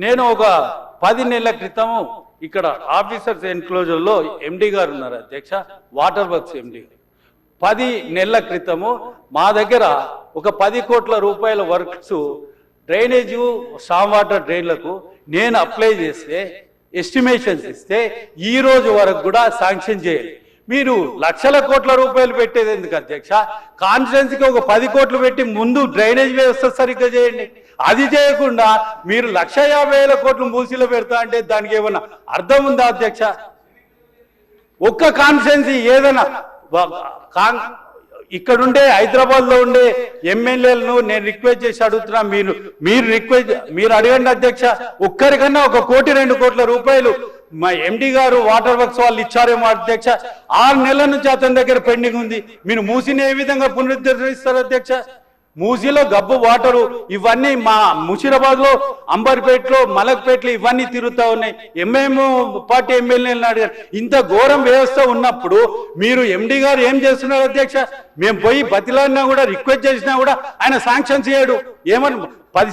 నేను ఒక 10 నెలల క్రితం ఇక్కడ ఆఫీసర్స్ ఎన్క్లోజర్లో ఎండి గారు ఉన్నారు అధ్యక్ష, వాటర్ వర్క్స్ ఎండి. 10 నెలల క్రితము మా దగ్గర ఒక 10 కోట్ల రూపాయల వర్క్స్ డ్రైనేజు స్టామ్ వాటర్ డ్రైన్లకు నేను అప్లై చేస్తే ఎస్టిమేషన్స్ ఇస్తే ఈ రోజు వరకు కూడా శాంక్షన్ చేయాలి. మీరు లక్షల కోట్ల రూపాయలు పెట్టేది ఎందుకు అధ్యక్ష? కాన్స్టిట్యున్సీకి ఒక 10 కోట్లు పెట్టి ముందు డ్రైనేజ్ వ్యవస్థ సరిగ్గా చేయండి. అది చేయకుండా మీరు 1,50,000 కోట్లు మూసీలో పెడతా అంటే దానికి ఏమన్నా అర్థం ఉందా అధ్యక్ష? ఒక్క కాన్స్టిట్యున్సీ ఏదైనా ఇక్కడుండే హైదరాబాద్లో ఉండే ఎమ్మెల్యేలను నేను రిక్వెస్ట్ చేసి అడుగుతున్నా, మీరు అడగండి అధ్యక్ష. ఒక్కరికన్నా 1 కోటి 2 కోట్ల రూపాయలు మా ఎండి గారు వాటర్ వర్క్స్ వాళ్ళు ఇచ్చారేమో అధ్యక్ష. 6 నెలల నుంచి అతని దగ్గర పెండింగ్ ఉంది. మీరు మూసిని ఏ విధంగా పునరుద్ధరిస్తారు అధ్యక్ష? మూసిలో గబ్బు వాటరు ఇవన్నీ మా ముషీరాబాద్ లో, అంబర్పేటలో, మలక్పేటలో ఇవన్నీ తిరుగుతా ఉన్నాయి. పార్టీ ఎమ్మెల్యేలను అడిగారు. ఇంత ఘోరం వ్యవస్థ ఉన్నప్పుడు మీరు ఎండి గారు ఏం చేస్తున్నారు అధ్యక్ష? మేము పోయి బతిలాడినా కూడా, రిక్వెస్ట్ చేసినా కూడా ఆయన శాంక్షన్ చేయడు. ఏమని 10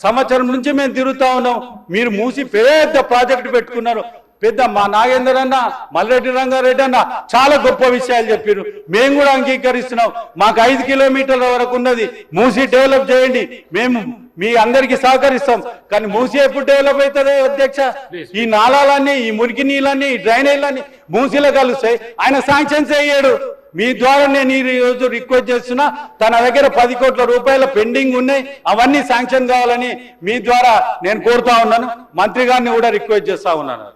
సంవత్సరం నుంచి మేము తిరుగుతా ఉన్నాం. మీరు మూసి పెద్ద ప్రాజెక్టు పెట్టుకున్నారు. పెద్ద మా నాగేందర్ అన్న, మల్రెడ్డి రంగారెడ్డి అన్న చాలా గొప్ప విషయాలు చెప్పారు. మేము కూడా అంగీకరిస్తున్నాం. మాకు 5 కిలోమీటర్ల వరకు ఉన్నది. మూసి డెవలప్ చేయండి, మేము మీ అందరికి సహకరిస్తాం. కానీ మూసి ఎప్పుడు డెవలప్ అవుతుంది అధ్యక్ష? ఈ నాళాలన్నీ, ఈ మురికి నీళ్ళన్నీ, ఈ డ్రైనేజీలన్నీ మూసిలో కలుస్తాయి. ఆయన శాంక్షన్ చేయడు. మీ ద్వారా నేను ఈ రోజు రిక్వెస్ట్ చేస్తున్నా, తన దగ్గర 10 కోట్ల రూపాయల పెండింగ్ ఉన్నాయి, అవన్నీ శాంక్షన్ కావాలని మీ ద్వారా నేను కోరుతా ఉన్నాను. మంత్రి గారిని కూడా రిక్వెస్ట్ చేస్తా ఉన్నాను.